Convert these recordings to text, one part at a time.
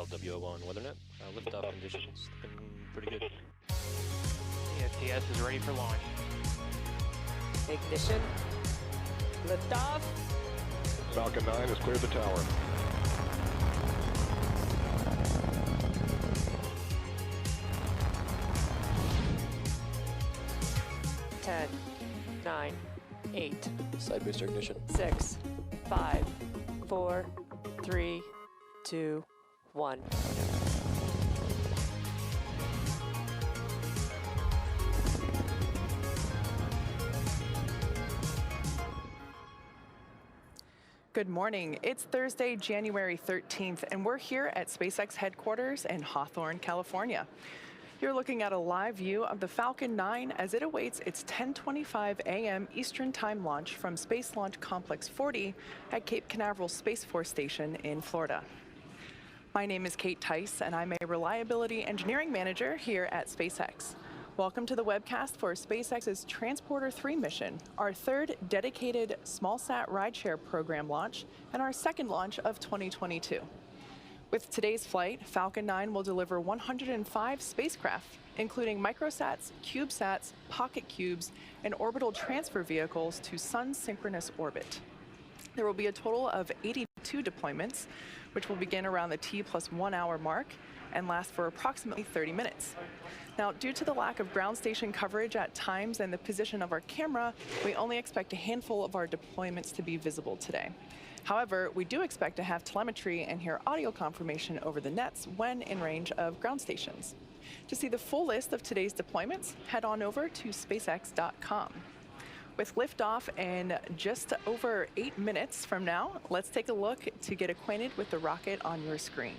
LWO1 WeatherNet. Liftoff conditions looking pretty good. ESTS is ready for launch. Ignition. Liftoff. Falcon 9 has cleared the tower. Ten, 9, 8, Side booster ignition. 6, 5, 4, 3, 2, 1. Good morning. It's Thursday, January 13th, and we're here at SpaceX headquarters in Hawthorne, California. You're looking at a live view of the Falcon 9 as it awaits its 10:25 a.m. Eastern Time launch from Space Launch Complex 40 at Cape Canaveral Space Force Station in Florida. My name is Kate Tice, and I'm a Reliability Engineering Manager here at SpaceX. Welcome to the webcast for SpaceX's Transporter 3 mission, our third dedicated smallsat rideshare program launch and our second launch of 2022. With today's flight, Falcon 9 will deliver 105 spacecraft, including microsats, CubeSats, pocket cubes, and orbital transfer vehicles to sun-synchronous orbit. There will be a total of 82 deployments, which will begin around the T+1 hour mark and last for approximately 30 minutes. Now, due to the lack of ground station coverage at times and the position of our camera, we only expect a handful of our deployments to be visible today. However, we do expect to have telemetry and hear audio confirmation over the nets when in range of ground stations. To see the full list of today's deployments, head on over to spacex.com. With liftoff in just over 8 minutes from now, let's take a look to get acquainted with the rocket on your screen.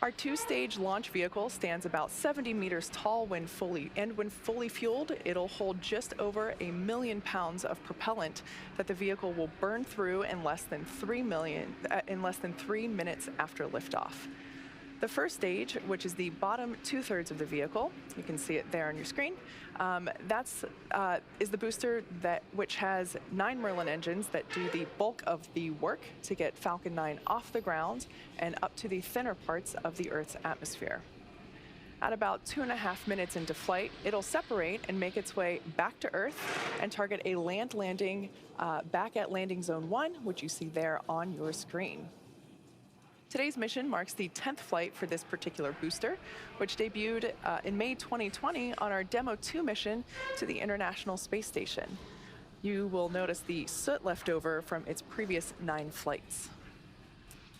Our two-stage launch vehicle stands about 70 meters tall when fully fueled. It'll hold just over 1 million pounds of propellant that the vehicle will burn through in less than 3 minutes after liftoff. The first stage, which is the bottom two-thirds of the vehicle, you can see it there on your screen, is the booster which has 9 Merlin engines that do the bulk of the work to get Falcon 9 off the ground and up to the thinner parts of the Earth's atmosphere. At about 2.5 minutes into flight, it'll separate and make its way back to Earth and target a land landing back at Landing Zone 1, which you see there on your screen. Today's mission marks the 10th flight for this particular booster, which debuted in May 2020 on our Demo 2 mission to the International Space Station. You will notice the soot left over from its previous 9 flights.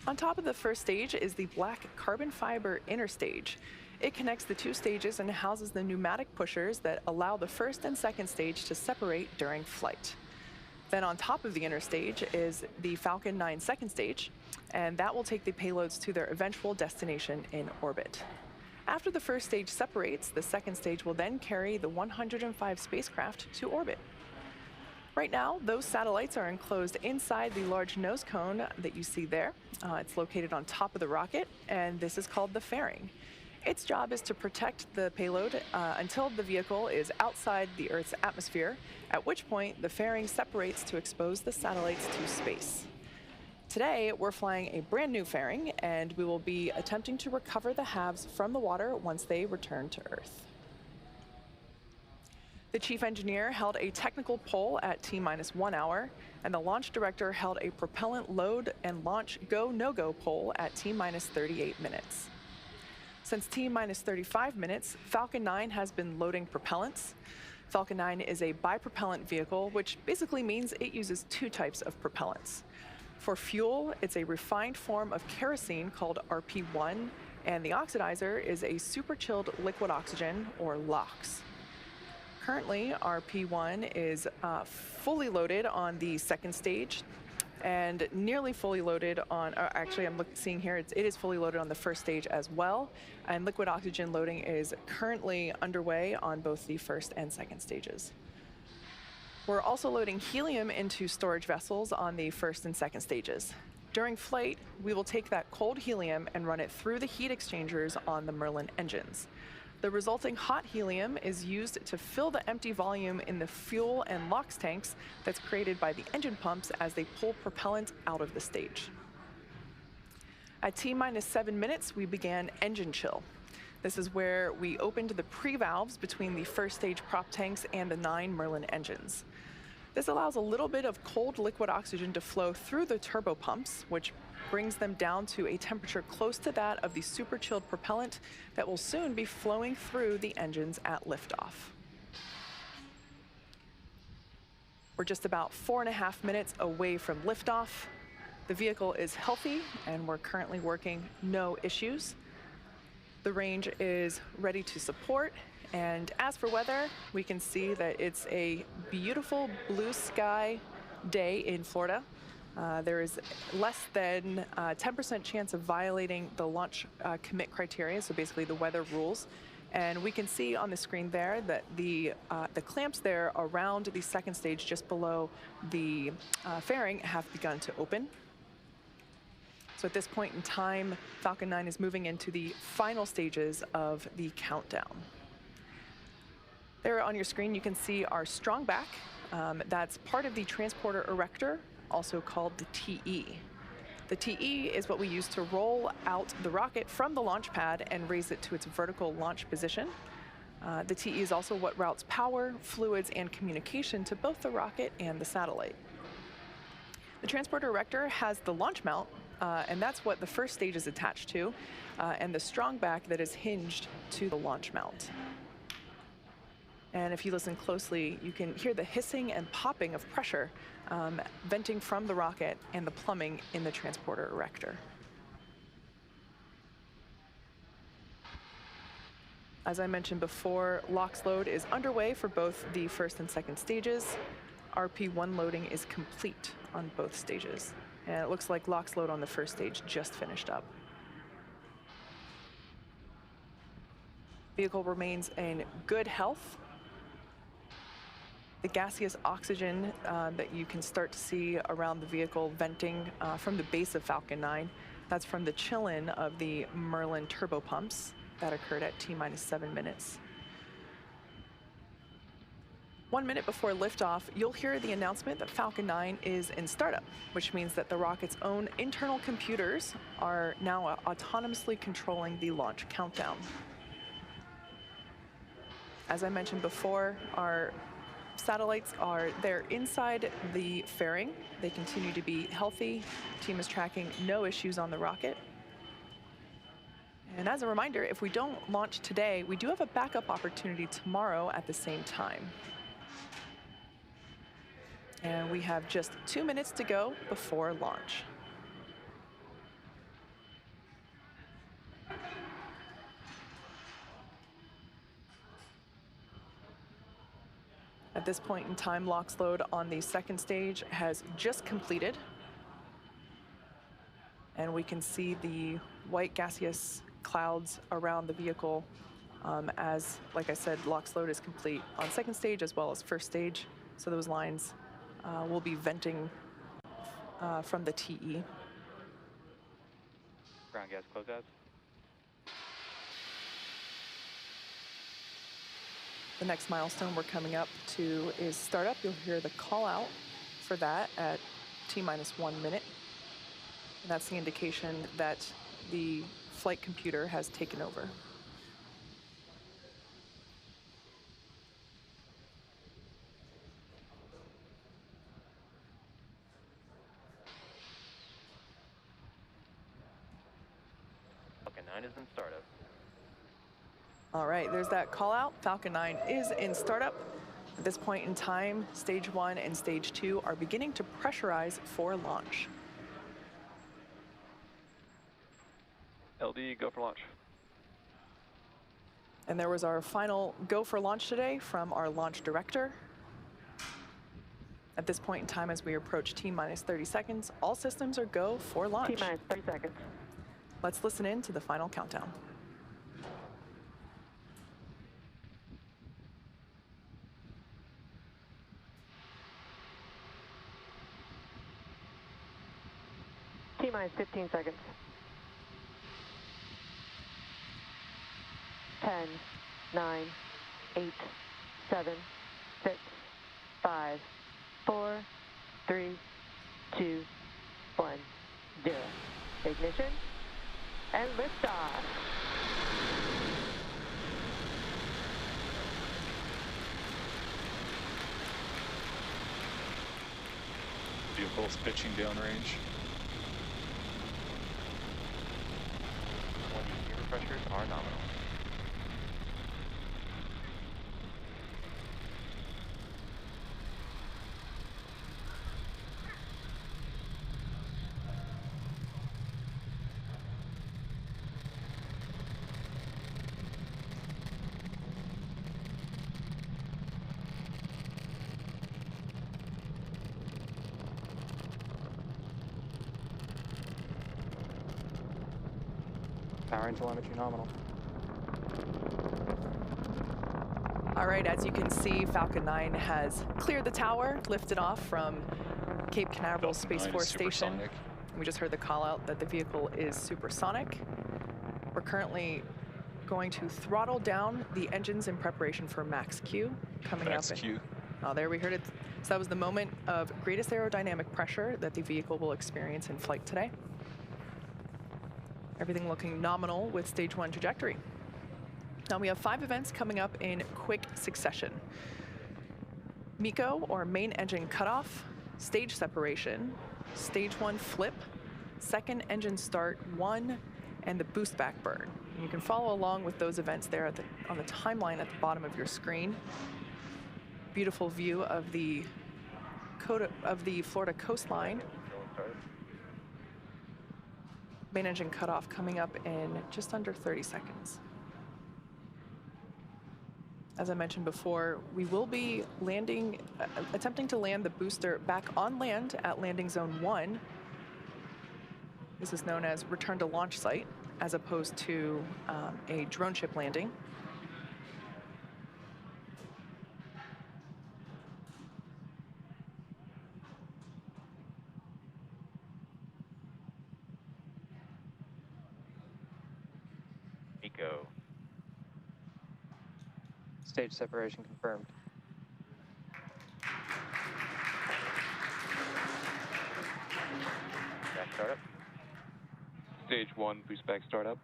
On top of the first stage is the black carbon fiber inner stage. It connects the 2 stages and houses the pneumatic pushers that allow the first and second stage to separate during flight. Then on top of the inner stage is the Falcon 9 second stage, and that will take the payloads to their eventual destination in orbit. After the first stage separates, the second stage will then carry the 105 spacecraft to orbit. Right now, those satellites are enclosed inside the large nose cone that you see there. It's located on top of the rocket, and this is called the fairing. Its job is to protect the payload until the vehicle is outside the Earth's atmosphere, at which point the fairing separates to expose the satellites to space. Today, we're flying a brand new fairing, and we will be attempting to recover the halves from the water once they return to Earth. The chief engineer held a technical poll at T-1 hour, and the launch director held a propellant load and launch go, no-go poll at T-38 minutes. Since T-35 minutes, Falcon 9 has been loading propellants. Falcon 9 is a bipropellant vehicle, which basically means it uses 2 types of propellants. For fuel, it's a refined form of kerosene called RP1, and the oxidizer is a super-chilled liquid oxygen, or LOX. Currently, RP1 is fully loaded on the second stage, and nearly fully loaded on, actually I'm seeing here, it is fully loaded on the first stage as well, and liquid oxygen loading is currently underway on both the first and second stages. We're also loading helium into storage vessels on the first and second stages. During flight, we will take that cold helium and run it through the heat exchangers on the Merlin engines. The resulting hot helium is used to fill the empty volume in the fuel and LOX tanks that's created by the engine pumps as they pull propellant out of the stage. At T-minus 7 minutes, we began engine chill. This is where we opened the pre-valves between the first stage prop tanks and the 9 Merlin engines. This allows a little bit of cold liquid oxygen to flow through the turbo pumps, which brings them down to a temperature close to that of the super chilled propellant that will soon be flowing through the engines at liftoff. We're just about 4.5 minutes away from liftoff. The vehicle is healthy, and we're currently working no issues. The range is ready to support, and as for weather, we can see that it's a beautiful blue sky day in Florida. There is less than 10% chance of violating the launch commit criteria, so basically the weather rules. And we can see on the screen there that the clamps there around the second stage, just below the fairing, have begun to open. So at this point in time, Falcon 9 is moving into the final stages of the countdown. There on your screen, you can see our strong back. That's part of the transporter erector, also called the TE. The TE is what we use to roll out the rocket from the launch pad and raise it to its vertical launch position. The TE is also what routes power, fluids, and communication to both the rocket and the satellite. The transporter erector has the launch mount, and that's what the first stage is attached to, and the strong back that is hinged to the launch mount. And if you listen closely, you can hear the hissing and popping of pressure venting from the rocket and the plumbing in the transporter erector. As I mentioned before, LOX load is underway for both the first and second stages. RP1 loading is complete on both stages. And it looks like LOX load on the first stage just finished up. Vehicle remains in good health. The gaseous oxygen that you can start to see around the vehicle venting from the base of Falcon 9, that's from the chill-in of the Merlin turbo pumps that occurred at T-minus 7 minutes. 1 minute before liftoff, you'll hear the announcement that Falcon 9 is in startup, which means that the rocket's own internal computers are now autonomously controlling the launch countdown. As I mentioned before, our satellites they're inside the fairing. They continue to be healthy. Team is tracking no issues on the rocket. And as a reminder, if we don't launch today, we do have a backup opportunity tomorrow at the same time. And we have just 2 minutes to go before launch. At this point in time, LOX load on the second stage has just completed. And we can see the white gaseous clouds around the vehicle as, like I said, LOX load is complete on second stage as well as first stage. So those lines will be venting from the TE. Ground gas closeouts. The next milestone we're coming up to is startup. You'll hear the call out for that at T-minus 1 minute. And that's the indication that the flight computer has taken over. Falcon 9 is in startup. All right, there's that call out. Falcon 9 is in startup. At this point in time, stage 1 and stage 2 are beginning to pressurize for launch. LD, go for launch. And there was our final go for launch today from our launch director. At this point in time, as we approach T-minus 30 seconds, all systems are go for launch. T-minus 30 seconds. Let's listen in to the final countdown. T-minus 15 seconds. 10, 9, 8, 7, 6, 5, 4, 3, 2, 1, 0. Ignition, and liftoff. Vehicles pitching downrange. Gear pressures are nominal. Power and telemetry nominal. All right, as you can see, Falcon 9 has cleared the tower, lifted off from Cape Canaveral Space Force Station. Supersonic. We just heard the call out that the vehicle is supersonic. We're currently going to throttle down the engines in preparation for max Q coming Max up. Q. Oh, there we heard it. So that was the moment of greatest aerodynamic pressure that the vehicle will experience in flight today. Everything looking nominal with stage 1 trajectory. Now we have 5 events coming up in quick succession. MECO, or main engine cutoff, stage separation, stage 1 flip, second engine start 1, and the boost back burn. And you can follow along with those events there on the timeline at the bottom of your screen. Beautiful view of the Florida coastline. Main engine cutoff coming up in just under 30 seconds. As I mentioned before, we will be attempting to land the booster back on land at landing zone 1. This is known as return to launch site, as opposed to a drone ship landing. MECO. Stage separation confirmed. Back startup. Stage 1 boost back startup.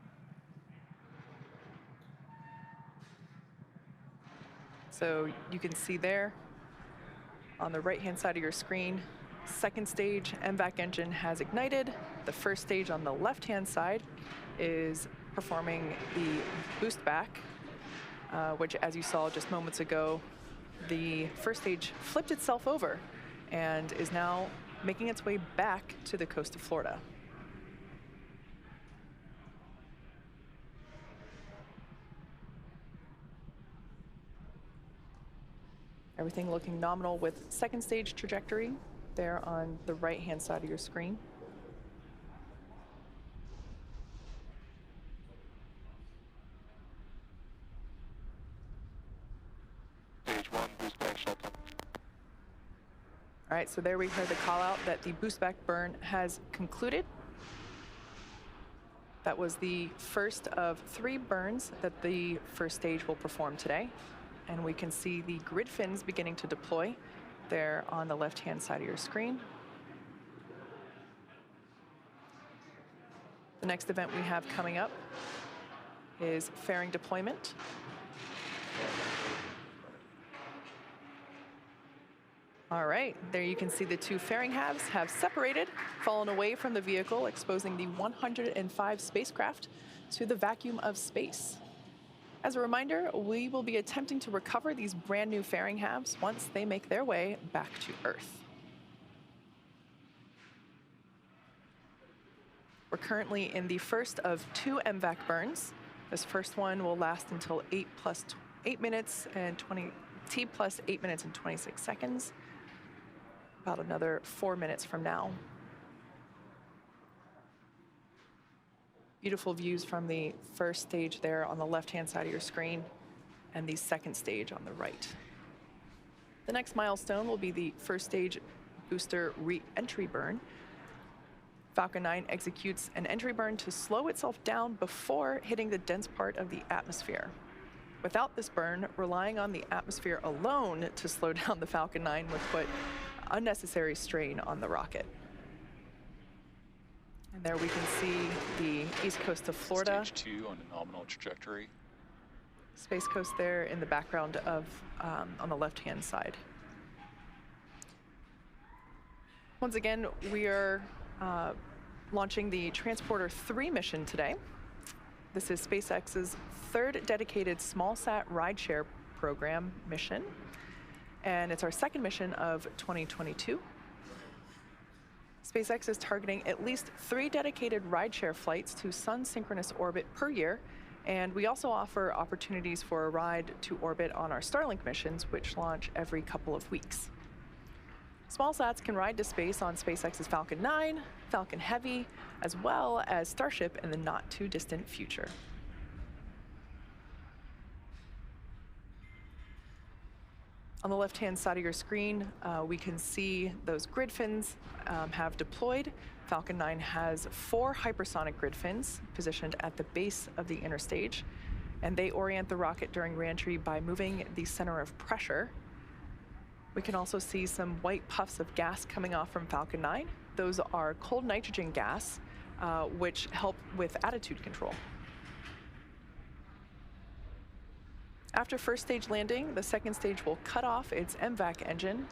So you can see there on the right-hand side of your screen, second stage MVAC engine has ignited. The first stage on the left-hand side is performing the boost back, which, as you saw just moments ago, the first stage flipped itself over and is now making its way back to the coast of Florida. Everything looking nominal with second stage trajectory there on the right-hand side of your screen. Stage 1 boost back shutdown. All right, so there we heard the call out that the boost back burn has concluded. That was the first of 3 burns that the first stage will perform today. And we can see the grid fins beginning to deploy there on the left-hand side of your screen. The next event we have coming up is fairing deployment. All right, there you can see the 2 fairing halves have separated, fallen away from the vehicle, exposing the 105 spacecraft to the vacuum of space. As a reminder, we will be attempting to recover these brand new fairing halves once they make their way back to Earth. We're currently in the first of 2 MVAC burns. This first one will last until T plus 8 minutes and 26 seconds. About another 4 minutes from now. Beautiful views from the first stage there on the left-hand side of your screen and the second stage on the right. The next milestone will be the first stage booster re-entry burn. Falcon 9 executes an entry burn to slow itself down before hitting the dense part of the atmosphere. Without this burn, relying on the atmosphere alone to slow down the Falcon 9 would put unnecessary strain on the rocket. And there we can see the east coast of Florida. Stage 2 on a nominal trajectory. Space Coast there in the background of on the left-hand side. Once again, we are launching the Transporter 3 mission today. This is SpaceX's third dedicated small-sat rideshare program mission, and it's our second mission of 2022. SpaceX is targeting at least 3 dedicated rideshare flights to sun-synchronous orbit per year, and we also offer opportunities for a ride to orbit on our Starlink missions, which launch every couple of weeks. Small sats can ride to space on SpaceX's Falcon 9, Falcon Heavy, as well as Starship in the not-too-distant future. On the left-hand side of your screen, we can see those grid fins have deployed. Falcon 9 has 4 hypersonic grid fins positioned at the base of the inner stage, and they orient the rocket during reentry by moving the center of pressure. We can also see some white puffs of gas coming off from Falcon 9. Those are cold nitrogen gas, which help with attitude control. After first stage landing, the second stage will cut off its MVAC engine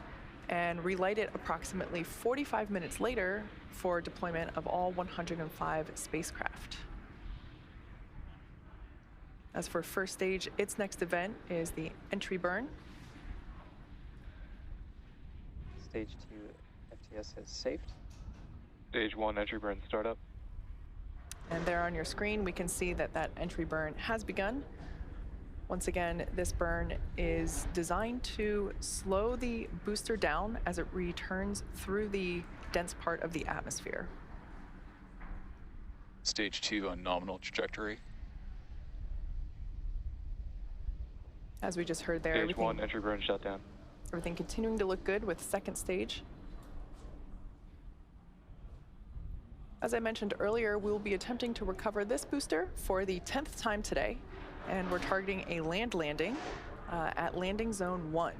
and relight it approximately 45 minutes later for deployment of all 105 spacecraft. As for first stage, its next event is the entry burn. Stage 2 FTS has safed. Stage 1 entry burn startup. And there on your screen, we can see that that entry burn has begun. Once again, this burn is designed to slow the booster down as it returns through the dense part of the atmosphere. Stage 2 on nominal trajectory. As we just heard there, Stage 1 entry burn shutdown. everything continuing to look good with second stage. As I mentioned earlier, we will be attempting to recover this booster for the 10th time today, and we're targeting a land landing at landing zone 1.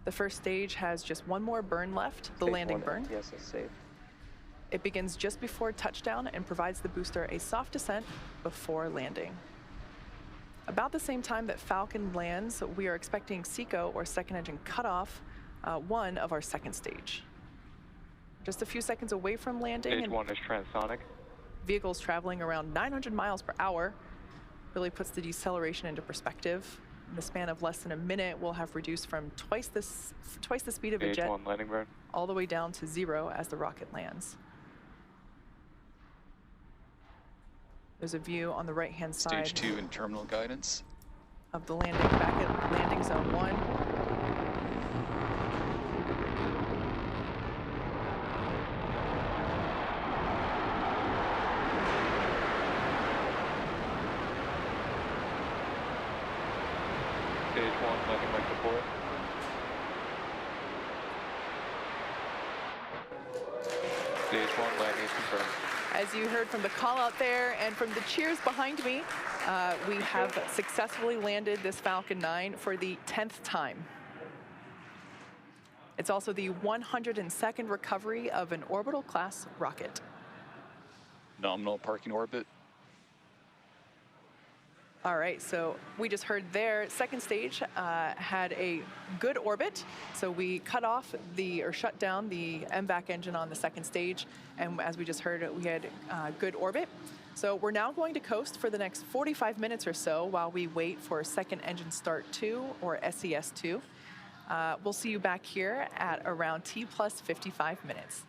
The first stage has just one more burn left, the Stage landing 1 burn. FTS is safe. It begins just before touchdown and provides the booster a soft descent before landing. About the same time that Falcon lands, we are expecting SECO, or second engine cutoff, 1 of our second stage. Just a few seconds away from landing, Stage and 1 is transonic. vehicles traveling around 900 miles per hour really puts the deceleration into perspective. In the span of less than a minute, we'll have reduced from twice the speed of a Stage jet 1 landing burn. all the way down to 0 as the rocket lands. There's a view on the right-hand side Stage 2 in terminal guidance. of the landing, back at landing zone 1. Stage 1 landing by support. Stage 1 landing is confirmed. As you heard from the call out there and from the cheers behind me, we have successfully landed this Falcon 9 for the 10th time. It's also the 102nd recovery of an orbital class rocket. Nominal parking orbit. All right, so we just heard there, second stage had a good orbit. So we cut off or shut down the MVAC engine on the second stage. And as we just heard, we had good orbit. So we're now going to coast for the next 45 minutes or so while we wait for second engine start 2, or SES2. We'll see you back here at around T plus 55 minutes.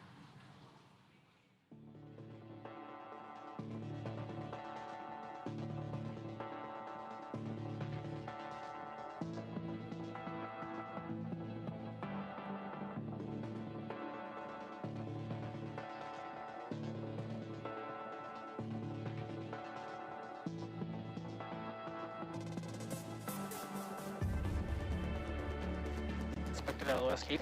Expected LOS keep.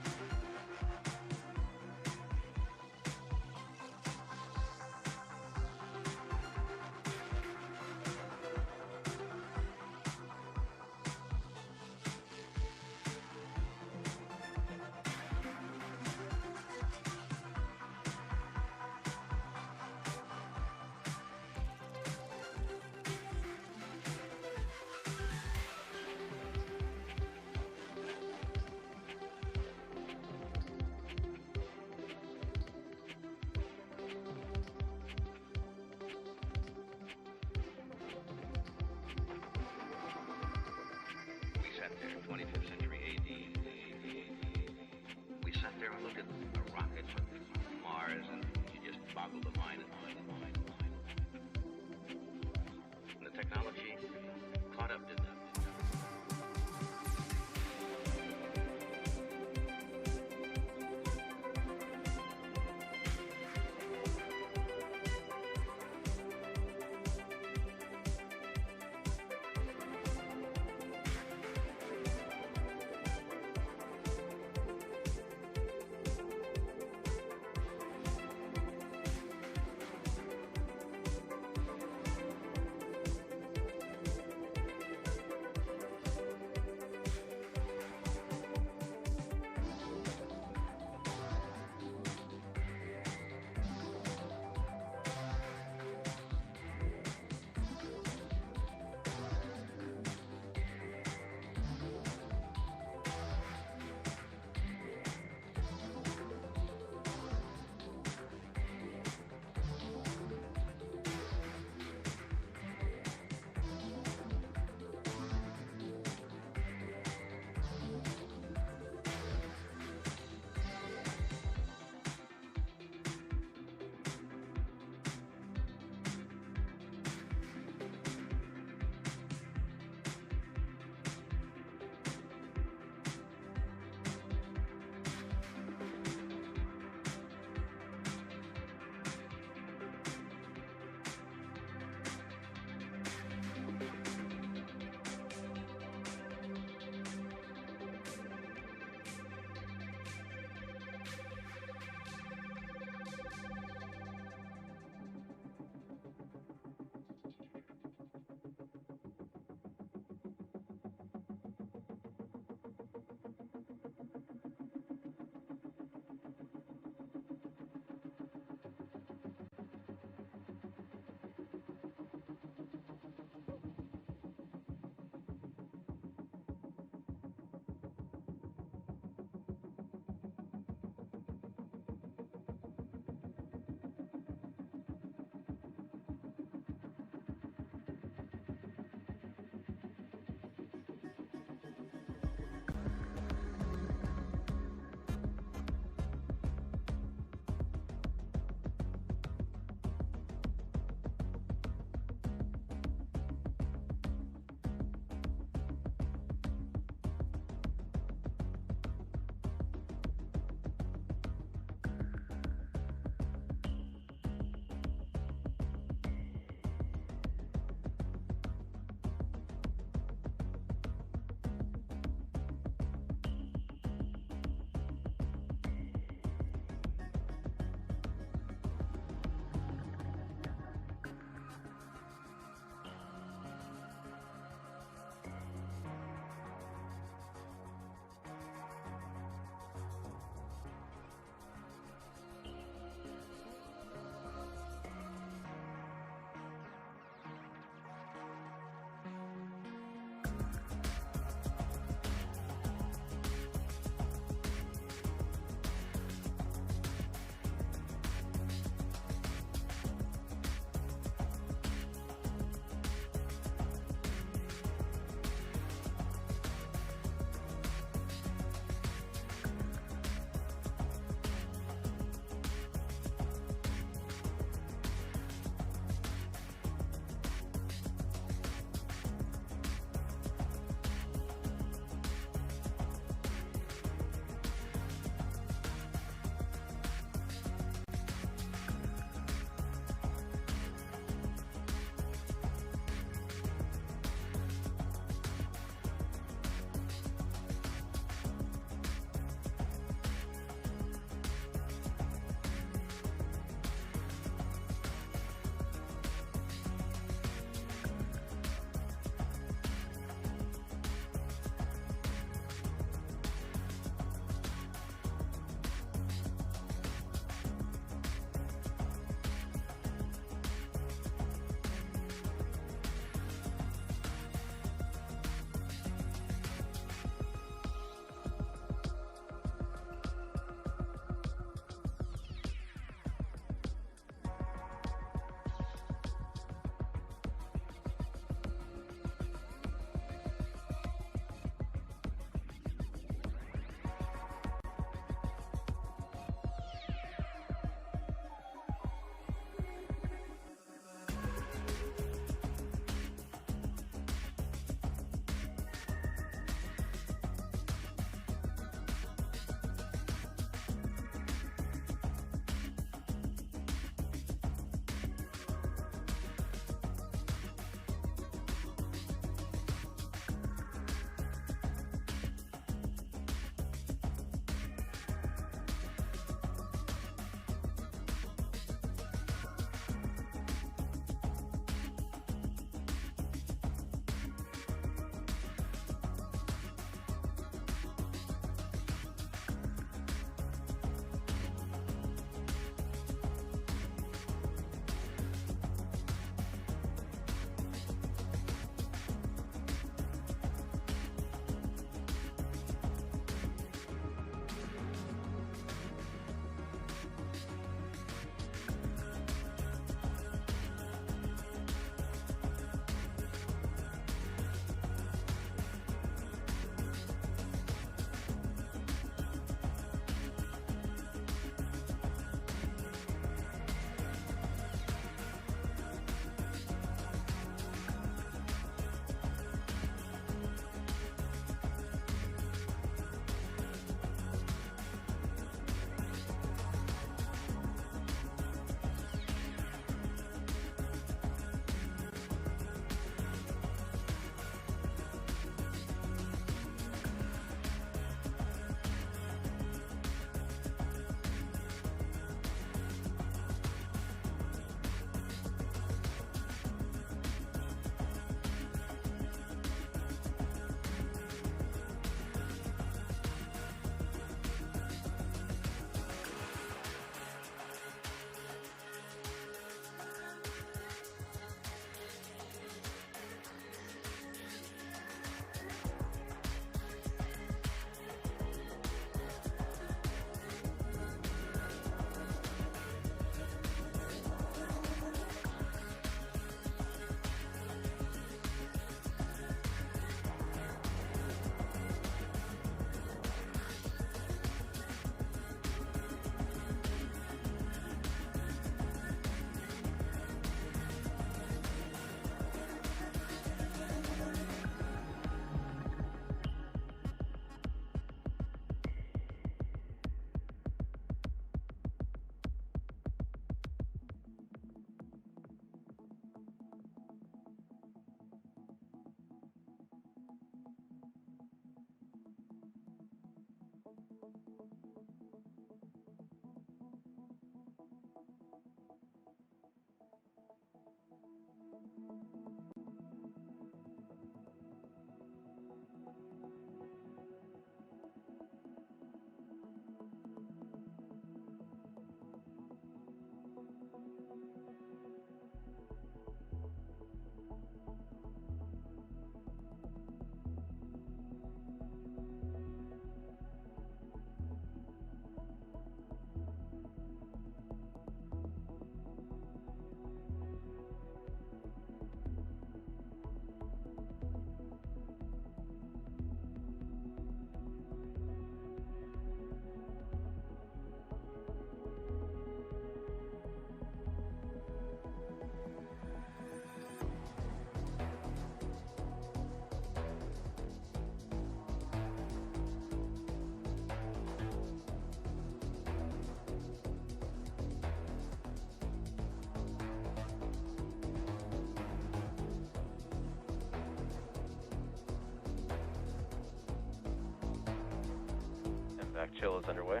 Back chill is underway.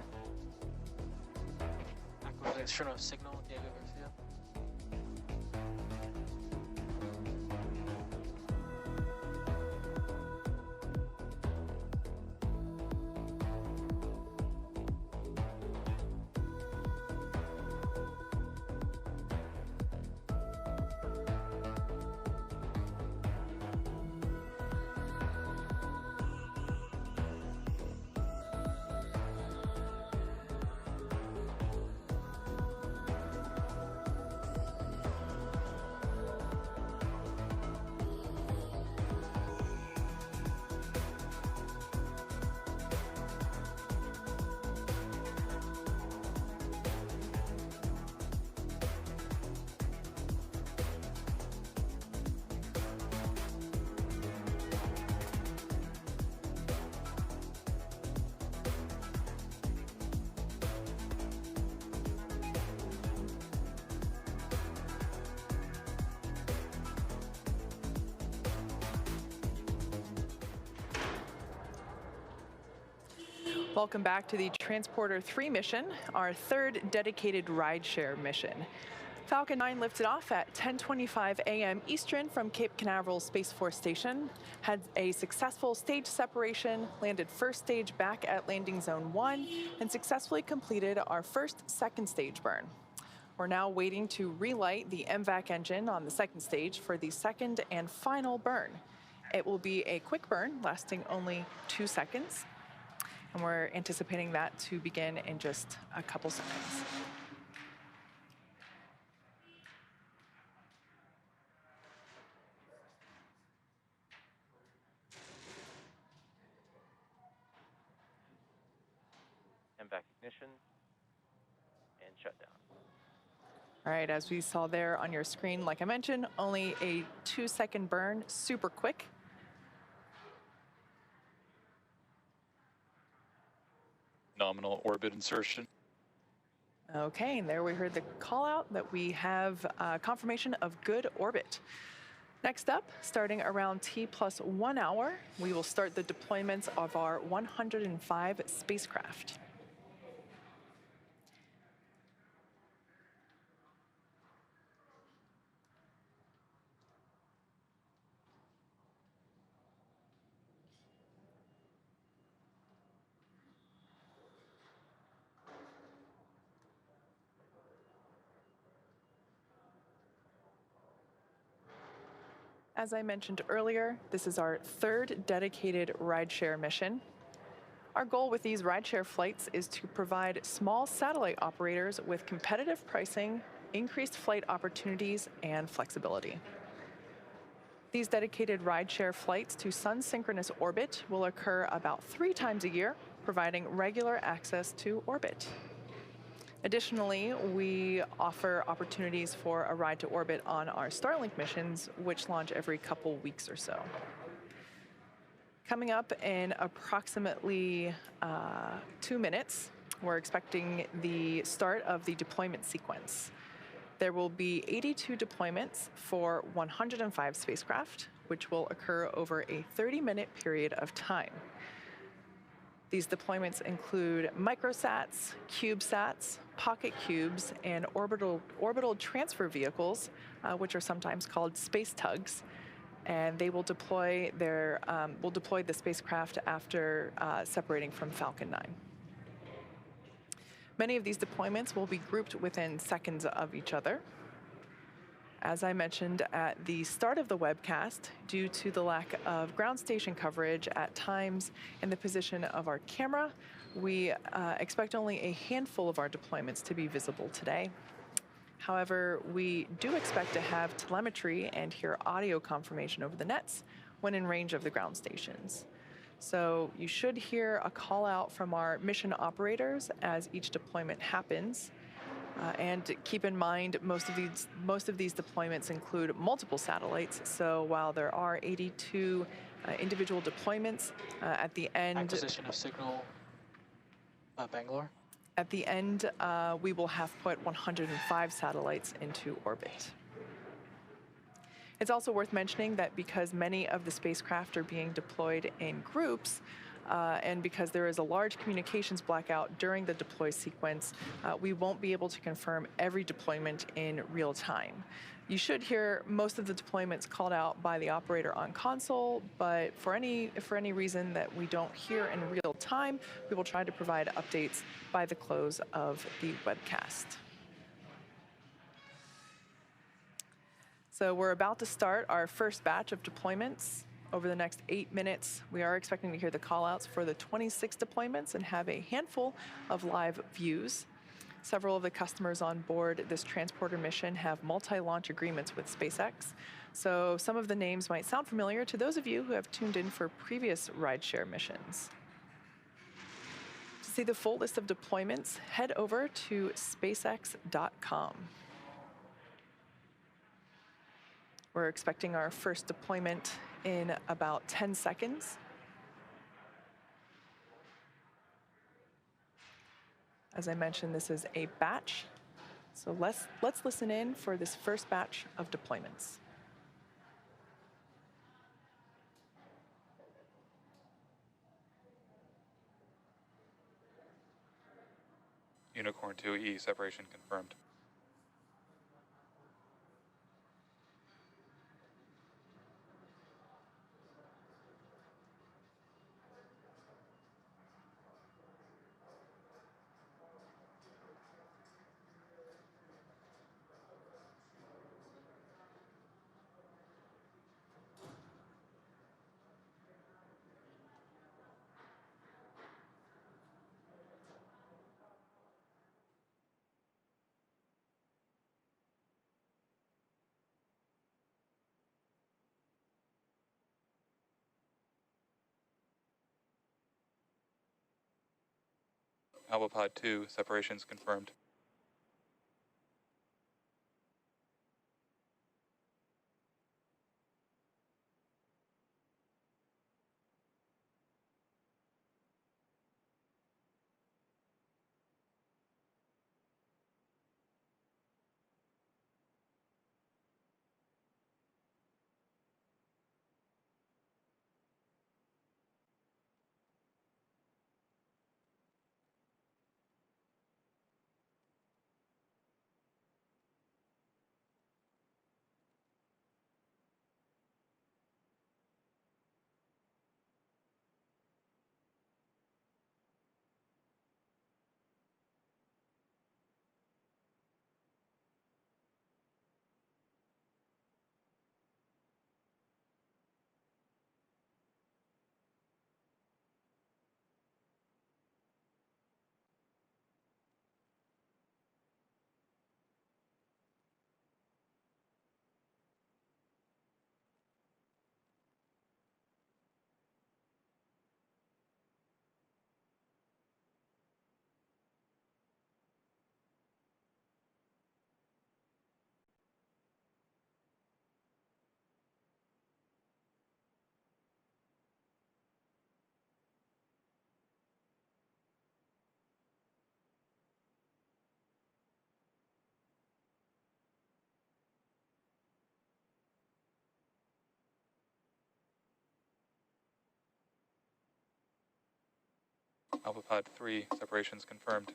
Turn off signal, Diego Garcia. Welcome back to the Transporter 3 mission, our third dedicated rideshare mission. Falcon 9 lifted off at 10:25 a.m. Eastern from Cape Canaveral Space Force Station, had a successful stage separation, landed first stage back at landing zone 1, and successfully completed our first second stage burn. We're now waiting to relight the MVAC engine on the second stage for the second and final burn. It will be a quick burn lasting only 2 seconds, and we're anticipating that to begin in just a couple seconds. MVAC ignition and shutdown. All right, as we saw there on your screen, like I mentioned, only a 2-second burn, super quick. Nominal orbit insertion. Okay, and there we heard the call out that we have confirmation of good orbit. Next up, starting around T+1 hour, we will start the deployments of our 105 spacecraft. As I mentioned earlier, this is our third dedicated rideshare mission. Our goal with these rideshare flights is to provide small satellite operators with competitive pricing, increased flight opportunities, and flexibility. These dedicated rideshare flights to sun-synchronous orbit will occur about 3 times a year, providing regular access to orbit. Additionally, we offer opportunities for a ride to orbit on our Starlink missions, which launch every couple weeks or so. Coming up in approximately 2 minutes, we're expecting the start of the deployment sequence. There will be 82 deployments for 105 spacecraft, which will occur over a 30-minute period of time. These deployments include microsats, CubeSats, pocket cubes, and orbital transfer vehicles, which are sometimes called space tugs. And they will deploy the spacecraft after separating from Falcon 9. Many of these deployments will be grouped within seconds of each other. As I mentioned at the start of the webcast, due to the lack of ground station coverage at times in the position of our camera, we expect only a handful of our deployments to be visible today. However, we do expect to have telemetry and hear audio confirmation over the nets when in range of the ground stations. So you should hear a call out from our mission operators as each deployment happens. And keep in mind, most of these deployments include multiple satellites. So while there are 82 individual deployments, at the end, Acquisition of signal, Bangalore. At the end, we will have put 105 satellites into orbit. It's also worth mentioning that because many of the spacecraft are being deployed in groups, and because there is a large communications blackout during the deploy sequence, we won't be able to confirm every deployment in real time. You should hear most of the deployments called out by the operator on console, but for any reason that we don't hear in real time, we will try to provide updates by the close of the webcast. So we're about to start our first batch of deployments. Over the next 8 minutes, we are expecting to hear the callouts for the 26 deployments and have a handful of live views. Several of the customers on board this transporter mission have multi-launch agreements with SpaceX. So some of the names might sound familiar to those of you who have tuned in for previous rideshare missions. To see the full list of deployments, head over to spacex.com. We're expecting our first deployment in about 10 seconds. As I mentioned, this is a batch. So let's listen in for this first batch of deployments. Unicorn 2E separation confirmed. Alpha 2 separations confirmed. Alpha Pod 3, separations confirmed.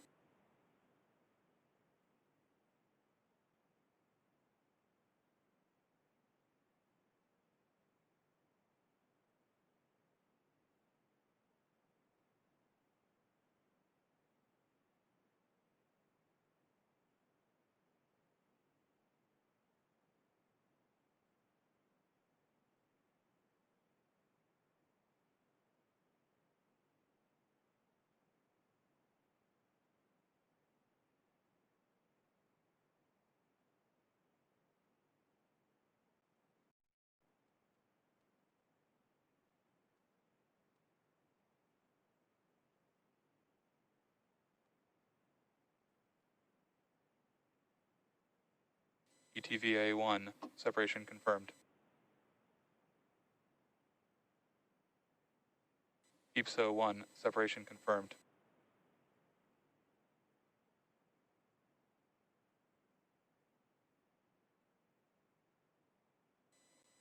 ETVA-1, separation confirmed. EPSO-1, separation confirmed.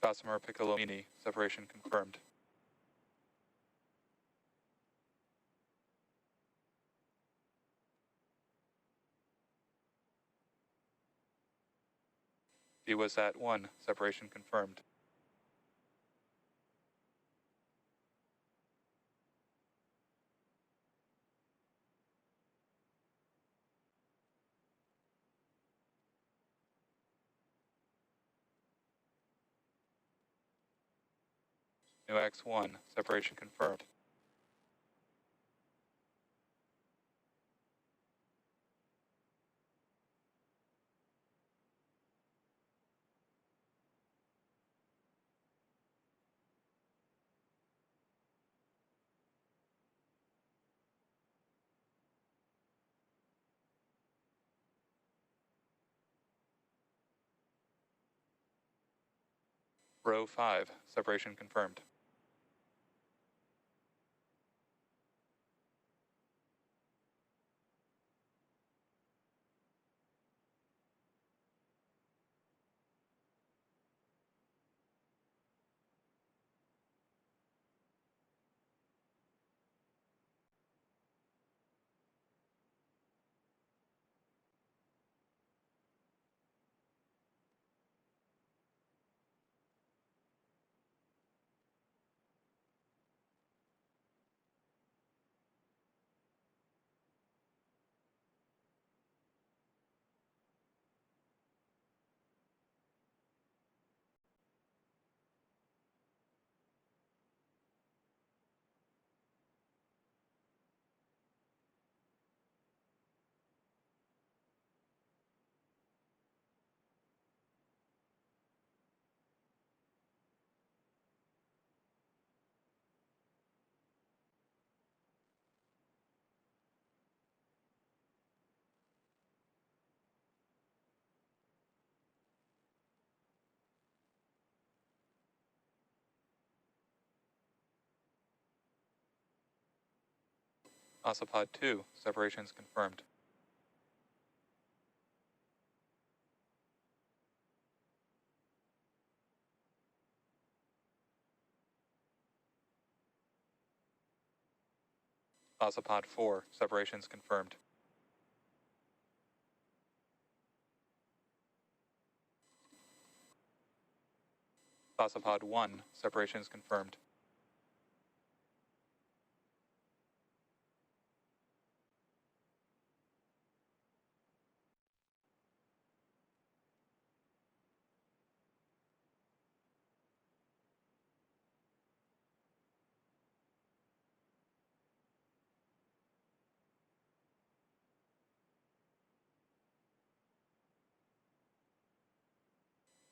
Gossamer Piccolomini, separation confirmed. DWASAT-1, separation confirmed. NUX-1, separation confirmed. Row 5, separation confirmed. Ossipod 2, separations confirmed. Ossipod 4, separations confirmed. Ossipod 1, separations confirmed.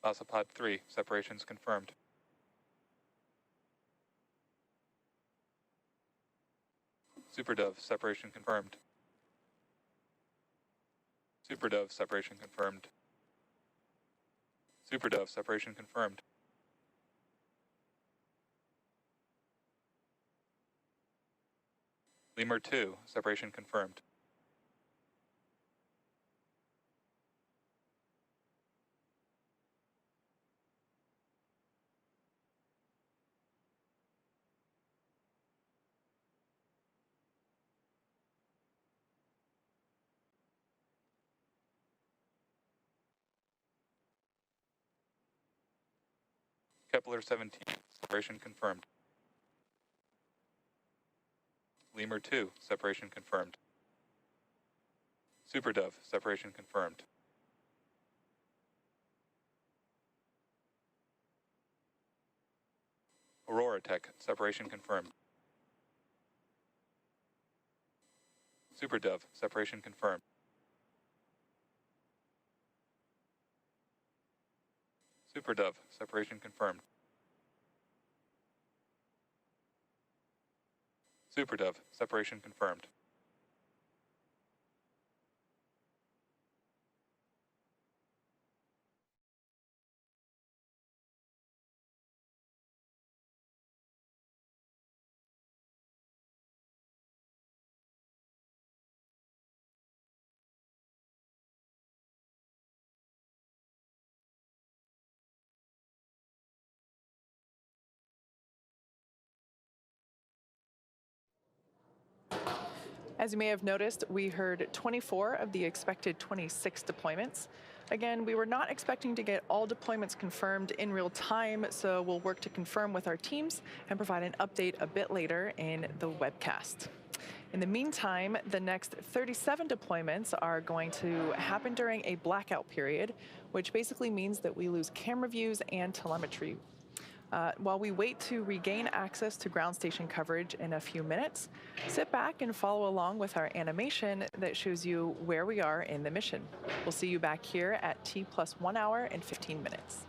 Ossipod 3, separations confirmed. Superdove, separation confirmed. Superdove, separation confirmed. Superdove, separation confirmed. Lemur 2, separation confirmed. Kepler 17, separation confirmed. Lemur 2, separation confirmed. SuperDove, separation confirmed. Aurora Tech, separation confirmed. SuperDove, separation confirmed. SuperDove, separation confirmed. SuperDove, separation confirmed. As you may have noticed, we heard 24 of the expected 26 deployments. Again, we were not expecting to get all deployments confirmed in real time, so we'll work to confirm with our teams and provide an update a bit later in the webcast. In the meantime, the next 37 deployments are going to happen during a blackout period, which basically means that we lose camera views and telemetry. While we wait to regain access to ground station coverage in a few minutes, sit back and follow along with our animation that shows you where we are in the mission. We'll see you back here at T+1 hour and 15 minutes.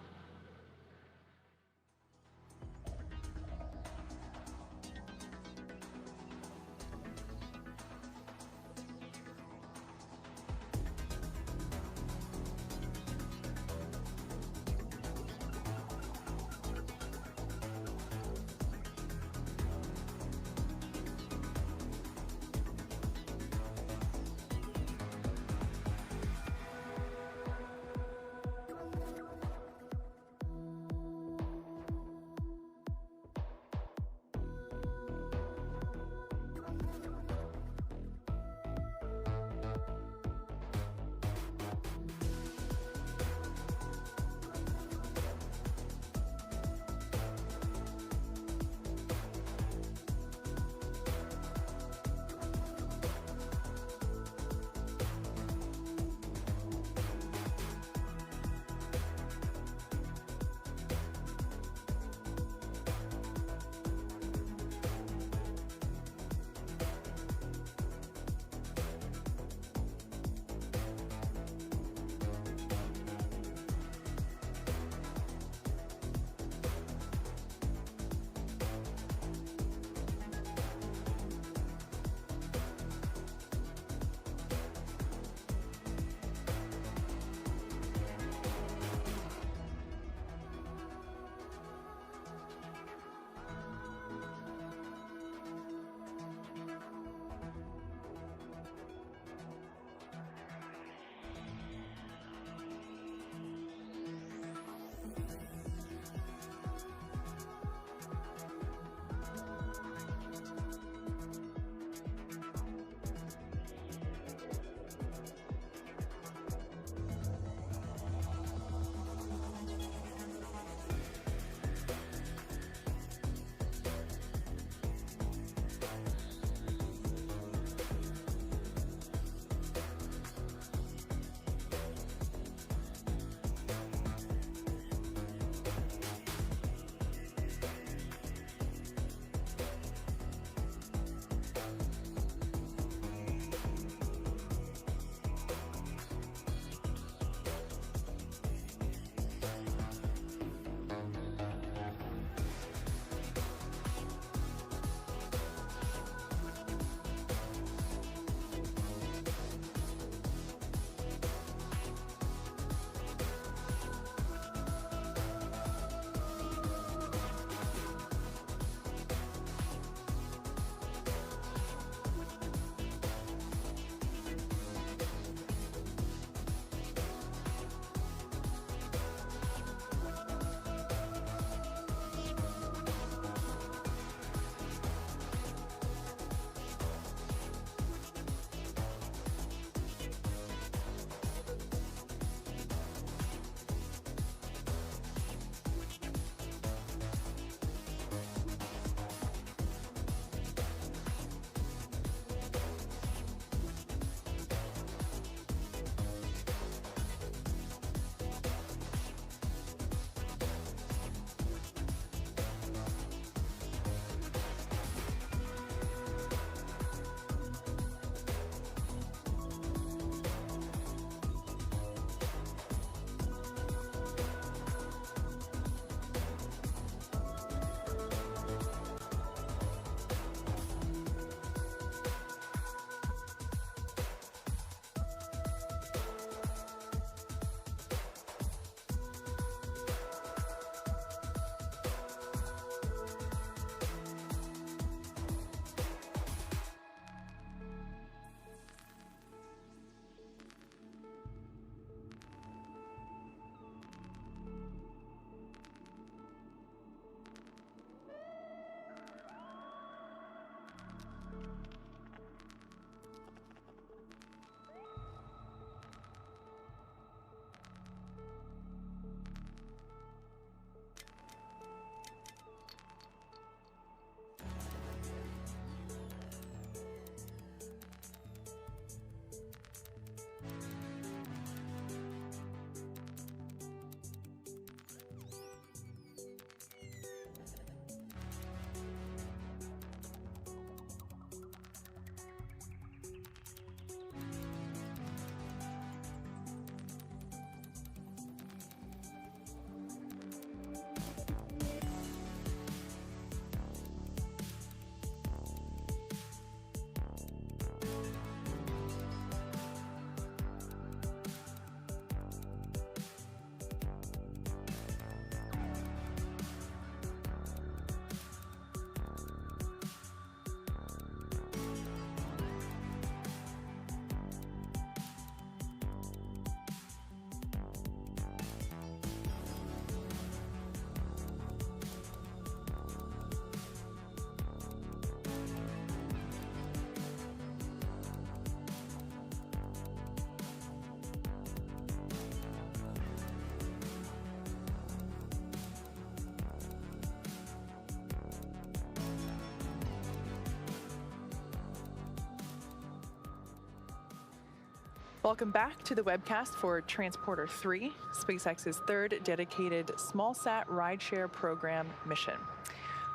Welcome back to the webcast for Transporter 3, SpaceX's third dedicated smallsat rideshare program mission.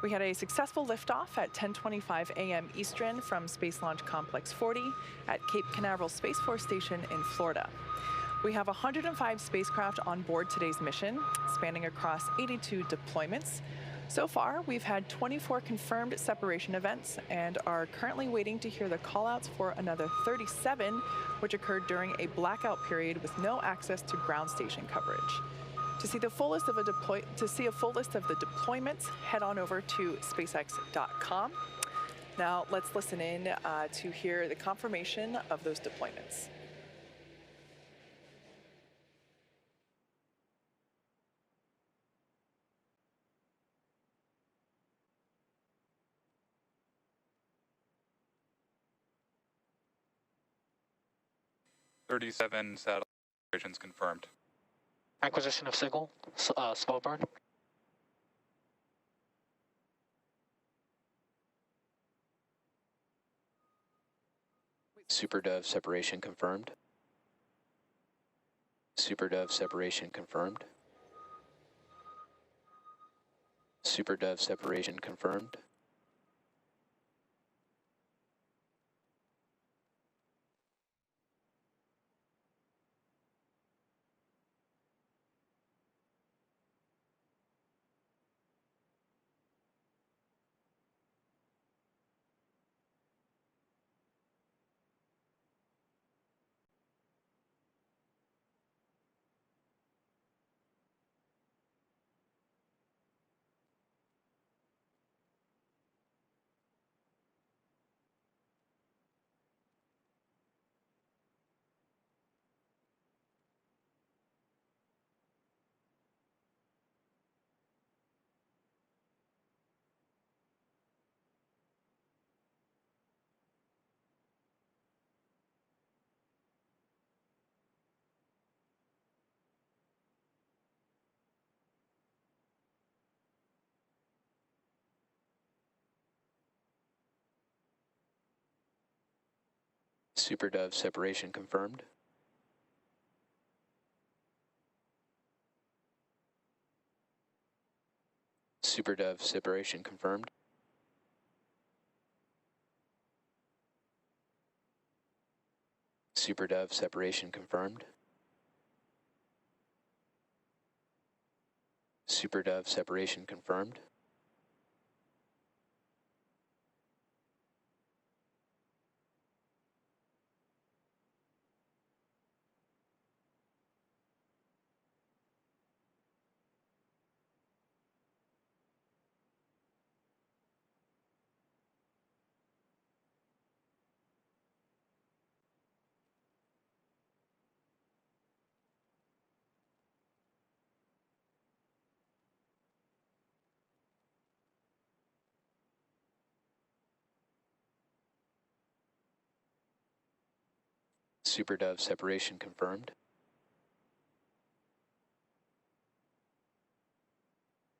We had a successful liftoff at 10:25 a.m. Eastern from Space Launch Complex 40 at Cape Canaveral Space Force Station in Florida. We have 105 spacecraft on board today's mission, spanning across 82 deployments. So far, we've had 24 confirmed separation events and are currently waiting to hear the callouts for another 37, which occurred during a blackout period with no access to ground station coverage. To see a full list of the deployments, head on over to SpaceX.com. Now let's listen in to hear the confirmation of those deployments. "37 satellite operations confirmed. Acquisition of signal, slow burn. SuperDove separation confirmed. SuperDove separation confirmed. SuperDove separation confirmed. SuperDove separation confirmed. SuperDove separation confirmed. SuperDove separation confirmed. SuperDove separation confirmed. SuperDove separation confirmed.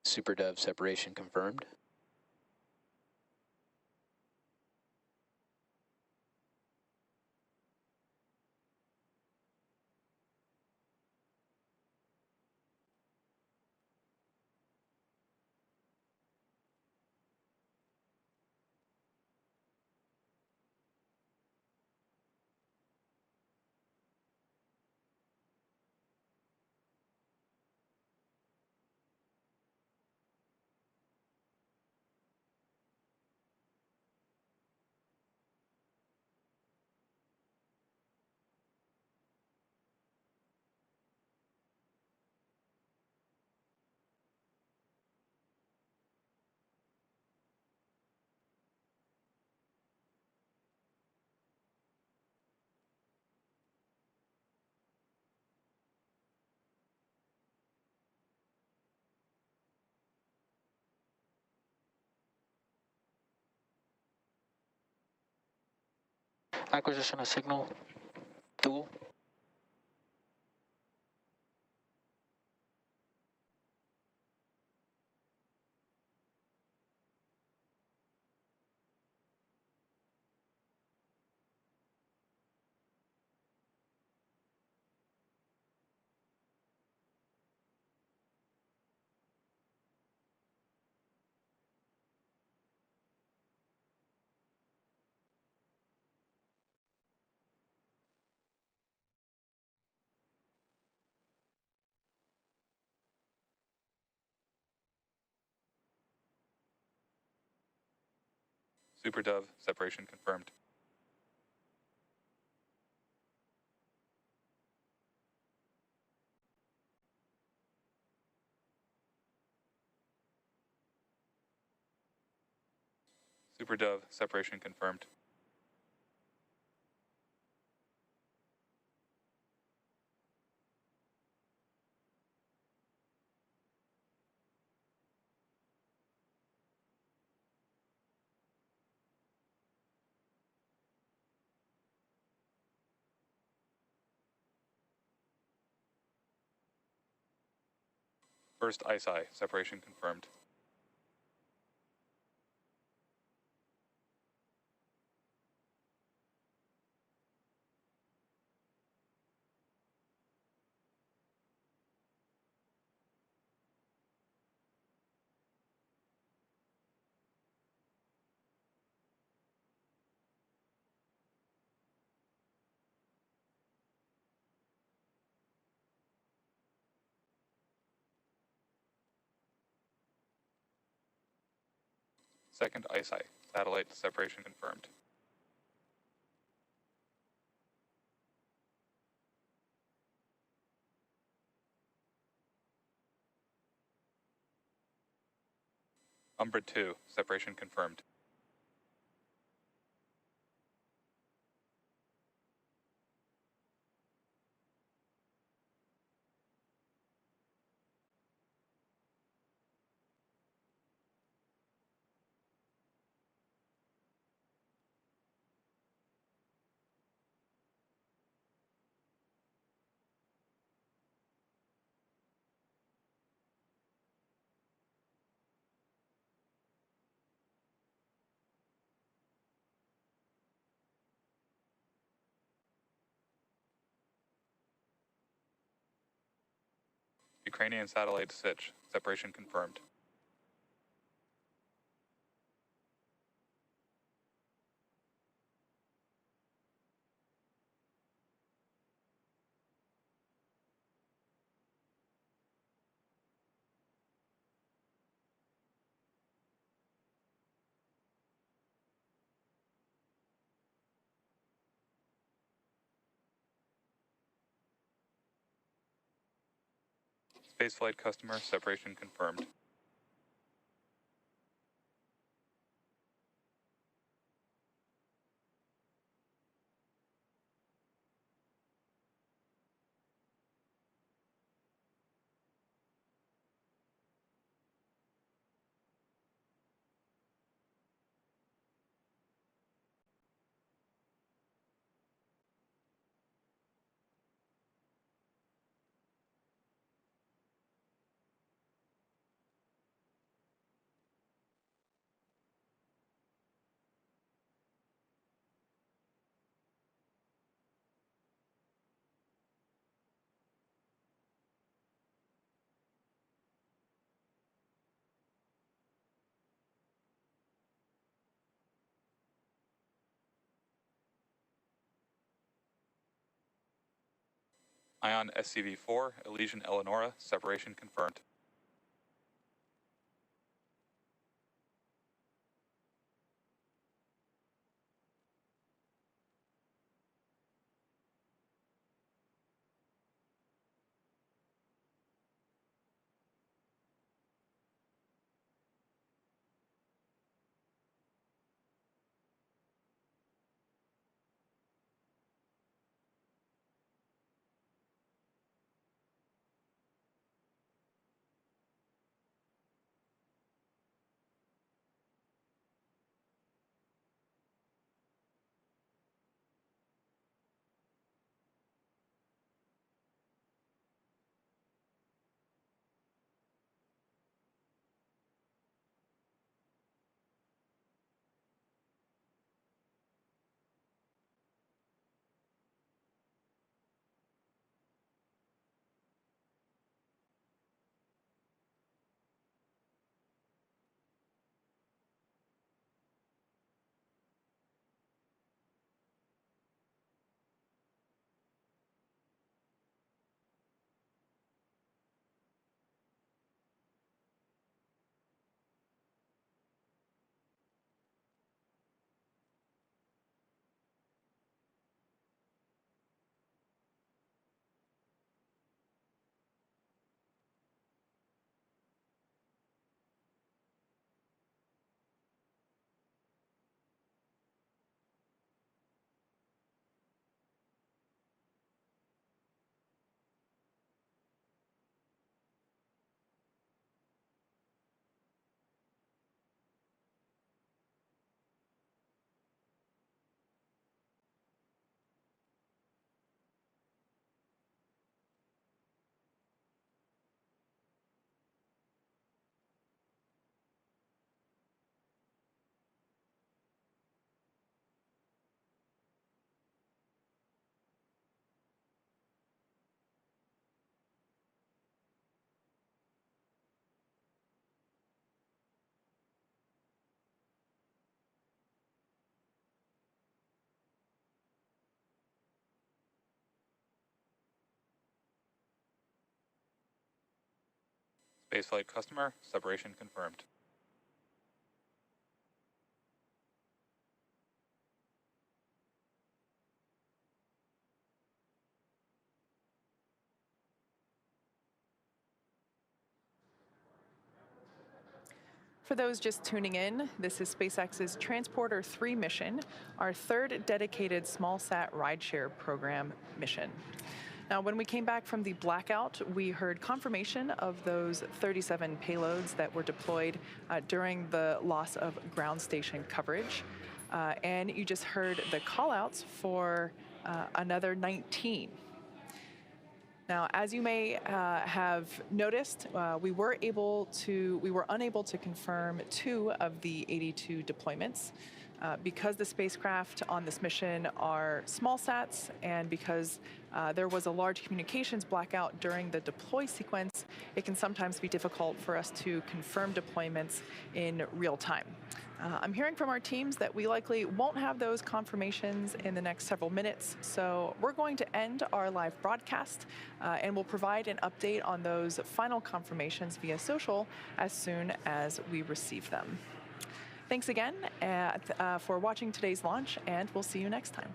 SuperDove separation confirmed. Acquisition of signal, dual. Super Dove, separation confirmed. Super Dove, separation confirmed. First ISI, separation confirmed. Second ISI, satellite separation confirmed. Umbra 2, separation confirmed. Ukrainian satellite Sich, separation confirmed. Spaceflight customer, separation confirmed. Ion SCV-4, Elysian Eleonora, separation confirmed. Spaceflight customer, separation confirmed. For those just tuning in, this is SpaceX's Transporter 3 mission, our third dedicated small-sat rideshare program mission. Now, when we came back from the blackout, we heard confirmation of those 37 payloads that were deployed during the loss of ground station coverage. And you just heard the callouts for another 19. Now, as you may have noticed, we were unable to confirm 2 of the 82 deployments because the spacecraft on this mission are small sats, and because there was a large communications blackout during the deploy sequence. It can sometimes be difficult for us to confirm deployments in real time. I'm hearing from our teams that we likely won't have those confirmations in the next several minutes, so we're going to end our live broadcast and we'll provide an update on those final confirmations via social as soon as we receive them. Thanks again for watching today's launch, and we'll see you next time.